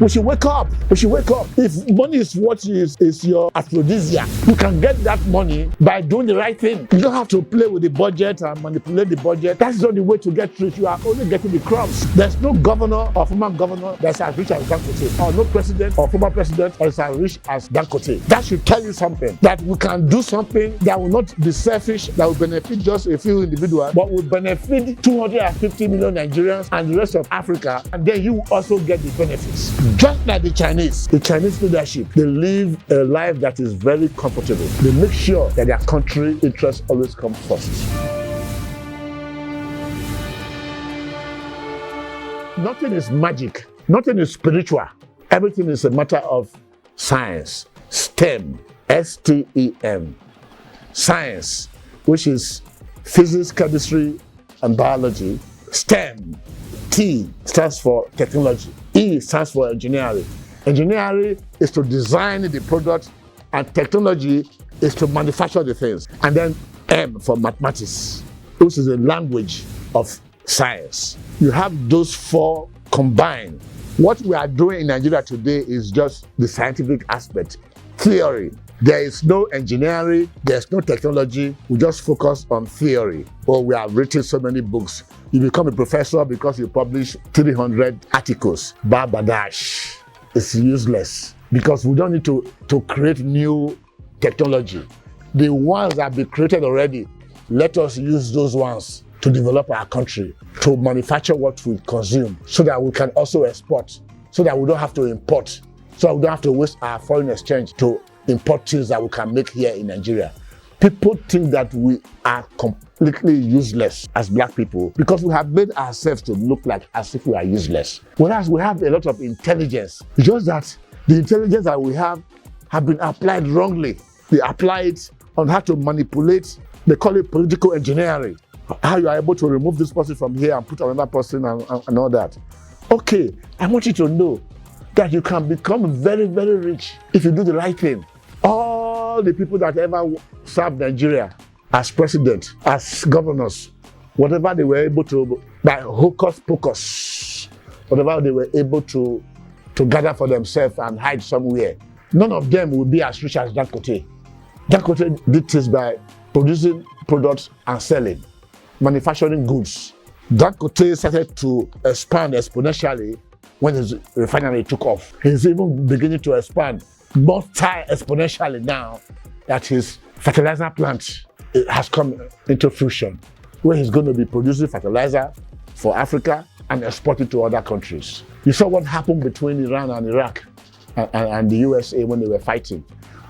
We should wake up. We should wake up. If money is what is your aphrodisiac, you can get that money by doing the right thing. You don't have to play with the budget and manipulate the budget. That's not the way to get rich. You are only getting the crumbs. There's no governor or former governor that's as rich as Dangote, or no president or former president that's as rich as Dangote. That should tell you something, that we can do something that will not be selfish, that will benefit just a few individuals, but will benefit 250 million Nigerians and the rest of Africa, and then you also get the benefits. Just like the Chinese leadership, they live a life that is very comfortable. They make sure that their country interests always come first. Nothing is magic. Nothing is spiritual. Everything is a matter of science. STEM. S-T-E-M. Science, which is physics, chemistry, and biology. STEM. T stands for technology. E stands for engineering. Engineering is to design the product, and technology is to manufacture the things. And then M for mathematics, which is a language of science. You have those four combined. What we are doing in Nigeria today is just the scientific aspect, theory. There is no engineering, there's no technology, we just focus on theory. Or we have written so many books. You become a professor because you publish 300 articles. Barbadash. It's useless because we don't need to create new technology. The ones that have been created already, let us use those ones to develop our country, to manufacture what we consume, so that we can also export, so that we don't have to import, so that we don't have to waste our foreign exchange to import things that we can make here in Nigeria. People think that we are completely useless as black people because we have made ourselves to look like as if we are useless. Whereas we have a lot of intelligence. It's just that the intelligence that we have been applied wrongly. They apply it on how to manipulate. They call it political engineering. How you are able to remove this person from here and put another person and all that. Okay, I want you to know that you can become very, very rich if you do the right thing. All the people that ever served Nigeria as president, as governors, whatever they were able to, by hocus pocus, whatever they were able to gather for themselves and hide somewhere, none of them will be as rich as Dangote. Dangote did this by producing products and selling, manufacturing goods. Dangote started to expand exponentially when his refinery took off. He's even beginning to expand multi-exponentially now that his fertilizer plant has come into fruition, where he's going to be producing fertilizer for Africa and export it to other countries. You saw what happened between Iran and Iraq and the USA when they were fighting.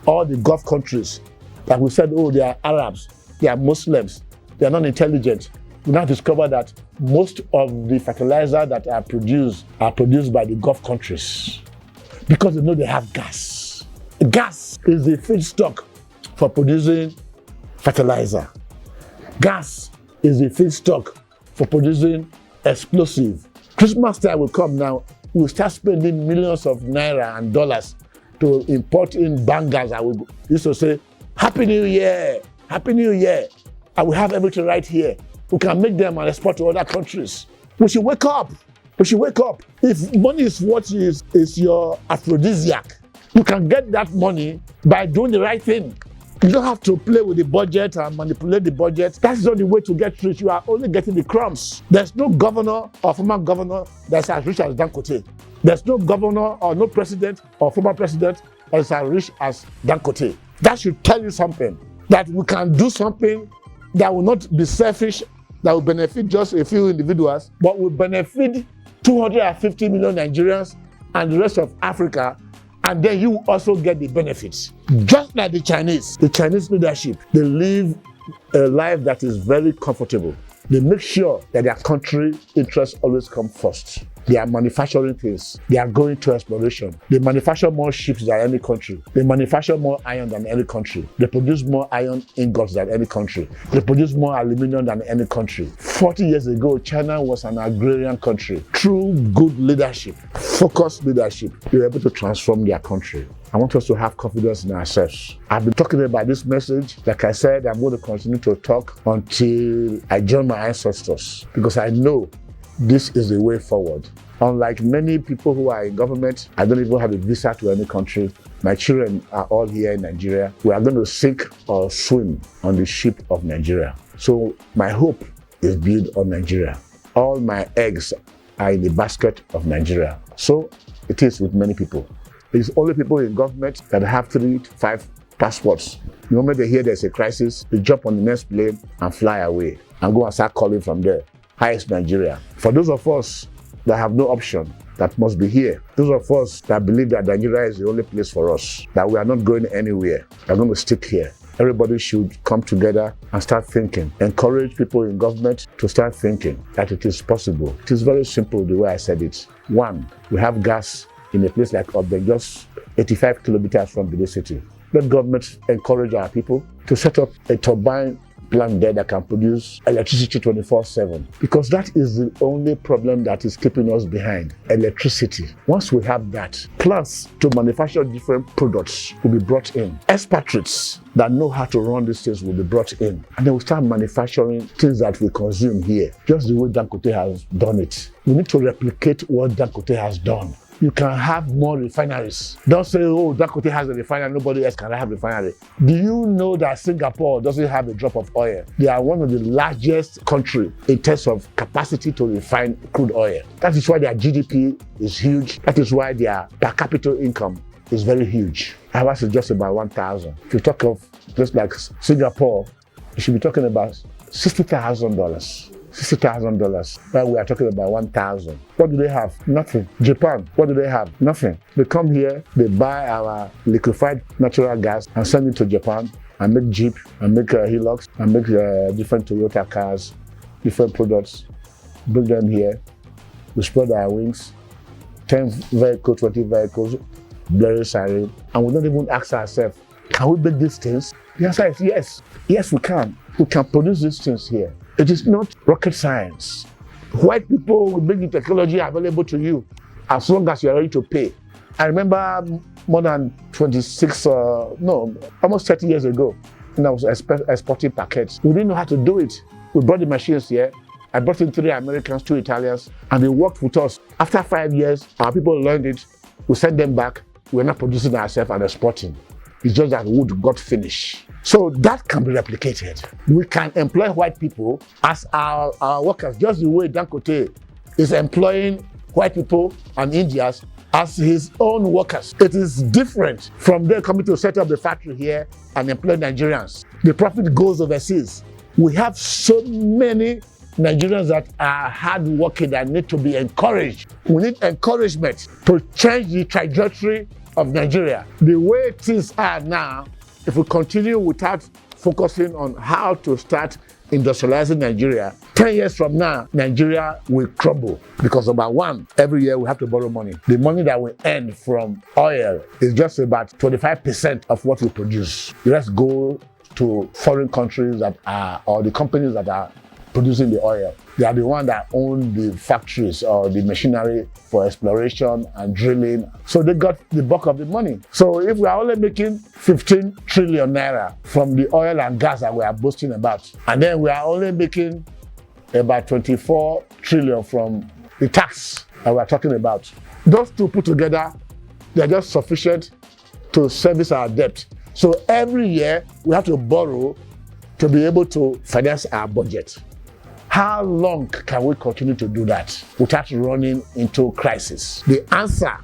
All the Gulf countries that we said, oh, they are Arabs, they are Muslims, they are non-intelligent. We now discover that most of the fertilizer that are produced by the Gulf countries because they know they have gas. Gas is the feedstock for producing fertilizer. Gas is the feedstock for producing explosive. Christmas time will come now. We'll start spending millions of naira and dollars to import in bangers. I will used to say, Happy New Year, Happy New Year. I will have everything right here. We can make them and export to other countries. We should wake up. We should wake up. If money is what is your aphrodisiac, you can get that money by doing the right thing. You don't have to play with the budget and manipulate the budget. That's not the way to get rich. You are only getting the crumbs. There's no governor or former governor that's as rich as Dangote. There's no governor or no president or former president that's as rich as Dangote. That should tell you something, that we can do something that will not be selfish, that will benefit just a few individuals, but will benefit 250 million Nigerians and the rest of Africa, and then you also get the benefits. Just like the Chinese leadership, they live a life that is very comfortable. They make sure that their country interests always come first. They are manufacturing things. They are going to exploration. They manufacture more ships than any country. They manufacture more iron than any country. They produce more iron ingots than any country. They produce more aluminum than any country. 40 years ago, China was an agrarian country. Through good leadership, focused leadership, they were able to transform their country. I want us to have confidence in ourselves. I've been talking about this message. Like I said, I'm going to continue to talk until I join my ancestors, because I know this is the way forward. Unlike many people who are in government, I don't even have a visa to any country. My children are all here in Nigeria. We are going to sink or swim on the ship of Nigeria. So my hope is built on Nigeria. All my eggs are in the basket of Nigeria. So it is with many people. It's only people in government that have 3 to 5 passports. The moment they hear there's a crisis, they jump on the next plane and fly away and go and start calling from there. Hi, it's Nigeria. For those of us that have no option, that must be here. Those of us that believe that Nigeria is the only place for us, that we are not going anywhere, we are going to stick here. Everybody should come together and start thinking. Encourage people in government to start thinking that it is possible. It is very simple the way I said it. 1, we have gas in a place like Obden, just 85 kilometers from the city. Let government encourage our people to set up a turbine plant there that can produce electricity 24/7, because that is the only problem that is keeping us behind, electricity. Once we have that, plants to manufacture different products will be brought in. Expatriates that know how to run these things will be brought in, and then we start manufacturing things that we consume here, just the way Dangote has done it. We need to replicate what Dangote has done. You can have more refineries. Don't say, oh, Dangote has a refinery, nobody else can have a refinery. Do you know that Singapore doesn't have a drop of oil? They are one of the largest countries in terms of capacity to refine crude oil. That is why their GDP is huge. That is why their per capita income is very huge. Ours is just about 1,000. If you talk of just like Singapore, you should be talking about $60,000. $60,000. Now we are talking about 1,000. What do they have? Nothing. Japan, what do they have? Nothing. They come here, they buy our liquefied natural gas and send it to Japan and make Jeep and make Hilux and make different Toyota cars, different products, bring them here. We spread our wings, 10 vehicles, 20 vehicles, blaring siren, and we don't even ask ourselves, can we make these things? The answer is yes. Yes, we can. We can produce these things here. It is not rocket science. White people will make the technology available to you as long as you are ready to pay. I remember more than almost 30 years ago, when I was exporting packets. We didn't know how to do it. We brought the machines here. I brought in 3 Americans, 2 Italians, and they worked with us. After 5 years, our people learned it. We sent them back. We're not producing ourselves and exporting. It's just that wood got finished. So that can be replicated. We can employ white people as our workers, just the way Dangote is employing white people and Indians as his own workers. It is different from them coming to set up the factory here and employ Nigerians. The profit goes overseas. We have so many Nigerians that are hardworking that need to be encouraged. We need encouragement to change the trajectory of Nigeria. The way things are now, if we continue without focusing on how to start industrializing Nigeria, 10 years from now, Nigeria will crumble. Because about 1, every year we have to borrow money. The money that we earn from oil is just about 25% of what we produce. The rest go to foreign countries that are, or the companies that are producing the oil. They are the ones that own the factories or the machinery for exploration and drilling. So they got the bulk of the money. So if we are only making 15 trillion naira from the oil and gas that we are boasting about, and then we are only making about 24 trillion from the tax that we are talking about, those two put together, they are just sufficient to service our debt. So every year we have to borrow to be able to finance our budget. How long can we continue to do that without running into crisis? The answer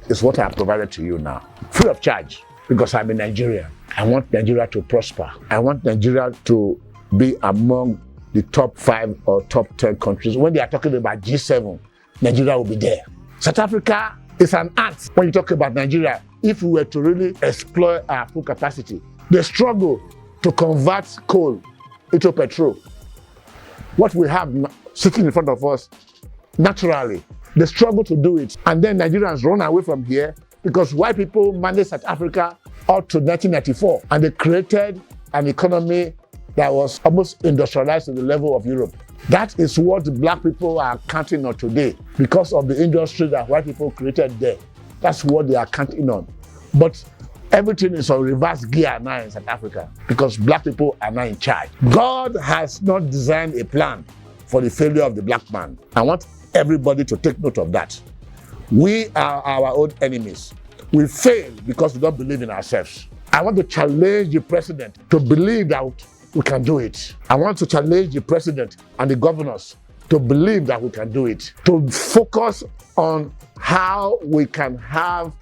is what I have provided to you now, free of charge, because I'm a Nigerian. I want Nigeria to prosper. I want Nigeria to be among the top 5 or top 10 countries. When they are talking about G7, Nigeria will be there. South Africa is an ant when you talk about Nigeria. If we were to really exploit our full capacity, the struggle to convert coal into petrol, what we have sitting in front of us, naturally, the struggle to do it, and then Nigerians run away from here because white people managed South Africa up to 1994, and they created an economy that was almost industrialized to the level of Europe. That is what black people are counting on today because of the industry that white people created there. That's what they are counting on. But everything is on reverse gear now in South Africa because black people are now in charge. God has not designed a plan for the failure of the black man. I want everybody to take note of that. We are our own enemies. We fail because we don't believe in ourselves. I want to challenge the president to believe that we can do it. I want to challenge the president and the governors to believe that we can do it. To focus on how we can have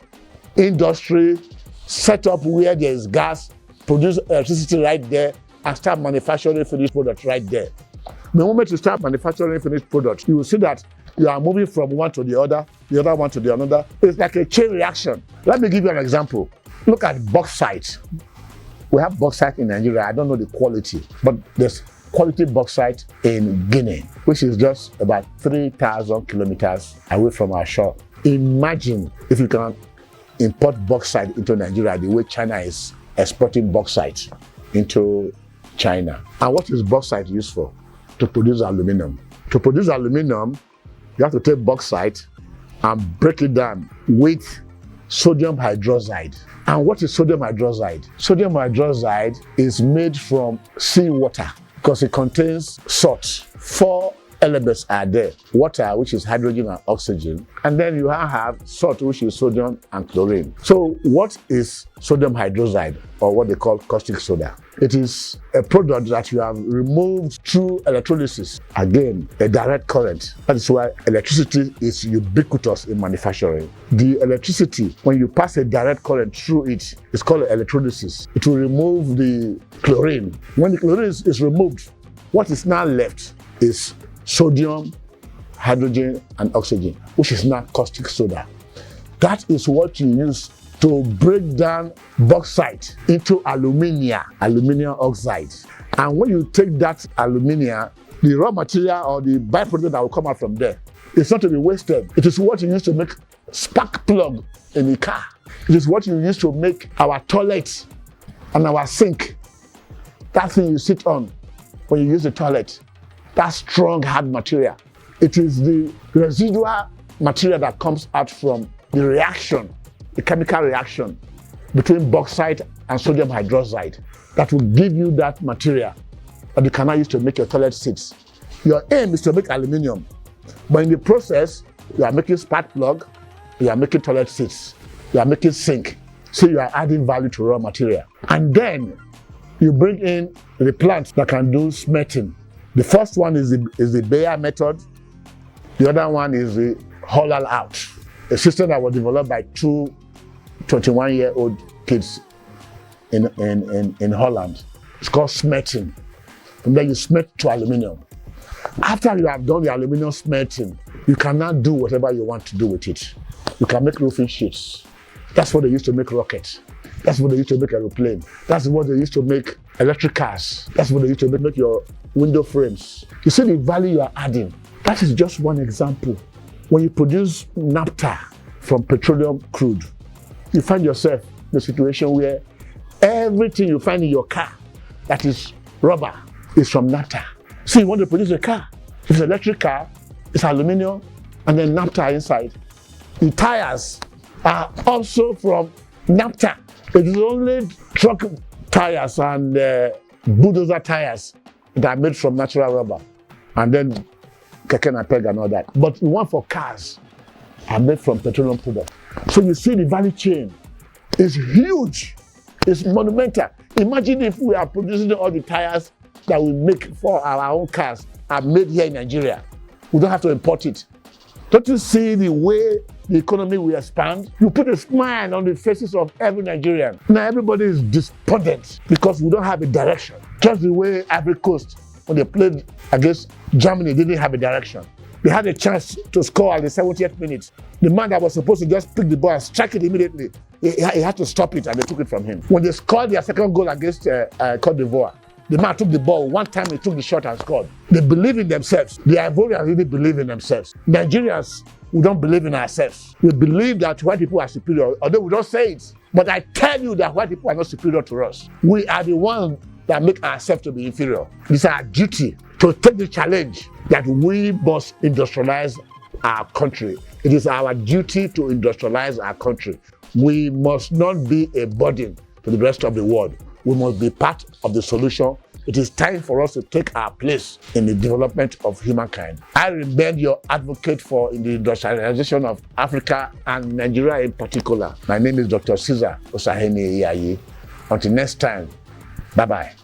industry set up where there is gas, produce electricity right there, and start manufacturing finished products right there. The moment you start manufacturing finished products, you will see that you are moving from one to the other one to the other. It's like a chain reaction. Let me give you an example. Look at bauxite. We have bauxite in Nigeria. I don't know the quality, but there's quality bauxite in Guinea, which is just about 3,000 kilometers away from our shore. Imagine if you can import bauxite into Nigeria the way China is exporting bauxite into China. And what is bauxite used for? To produce aluminum. To produce aluminum, you have to take bauxite and break it down with sodium hydroxide. And what is sodium hydroxide? Sodium hydroxide is made from seawater because it contains salt. 4 elements are there. Water, which is hydrogen and oxygen. And then you have salt, which is sodium and chlorine. So what is sodium hydroxide, or what they call caustic soda? It is a product that you have removed through electrolysis. Again, a direct current. That is why electricity is ubiquitous in manufacturing. The electricity, when you pass a direct current through it, it's called electrolysis. It will remove the chlorine. When the chlorine is removed, what is now left is sodium, hydrogen, and oxygen, which is now caustic soda. That is what you use to break down bauxite into aluminium oxide. And when you take that aluminium, the raw material or the byproduct that will come out from there, it's not to be wasted. It is what you use to make spark plug in the car. It is what you use to make our toilet and our sink. That thing you sit on when you use the toilet, that strong hard material. It is the residual material that comes out from the reaction, the chemical reaction between bauxite and sodium hydroxide that will give you that material that you cannot use to make your toilet seats. Your aim is to make aluminium, but in the process, you are making spark plug, you are making toilet seats, you are making sink. So you are adding value to raw material. And then you bring in the plants that can do smelting. The first one is the Bayer method. The other one is the Holland out, a system that was developed by 2 21-year-old kids in Holland. It's called smelting. And then you smelt to aluminium. After you have done the aluminium smelting, you can now do whatever you want to do with it. You can make roofing sheets. That's what they used to make rockets. That's what they used to make aeroplane. That's what they used to make electric cars. That's what they used to make your window frames. You see the value you are adding. That is just one example. When you produce naphtha from petroleum crude, you find yourself in a situation where everything you find in your car that is rubber is from naphtha. So you want to produce a car. If it's an electric car, it's aluminum and then naphtha inside. The tires are also from naphtha. It is only truck tires and bulldozer tires that are made from natural rubber. And then keke napeg and all that. But the one for cars are made from petroleum product. So you see the value chain is huge. It's monumental. Imagine if we are producing all the tires that we make for our own cars are made here in Nigeria. We don't have to import it. Don't you see the way the economy will expand? You put a smile on the faces of every Nigerian. Now everybody is despondent because we don't have a direction. Just the way Ivory Coast, when they played against Germany, didn't have a direction. They had a chance to score at the 70th minute. The man that was supposed to just pick the ball and strike it immediately, he had to stop it and they took it from him. When they scored their second goal against Cote d'Ivoire, the man took the ball. One time he took the shot and scored. They believe in themselves. The Ivorians really believe in themselves. Nigerians, we don't believe in ourselves. We believe that white people are superior, although we don't say it. But I tell you that white people are not superior to us. We are the ones that make ourselves to be inferior. It's our duty to take the challenge that we must industrialize our country. It is our duty to industrialize our country. We must not be a burden to the rest of the world. We must be part of the solution it is time for us to take our place in the development of humankind. I remain your advocate for the industrialization of Africa and Nigeria in particular. My name is Dr. Caesar Osahene Iyayi. Until next time, bye-bye.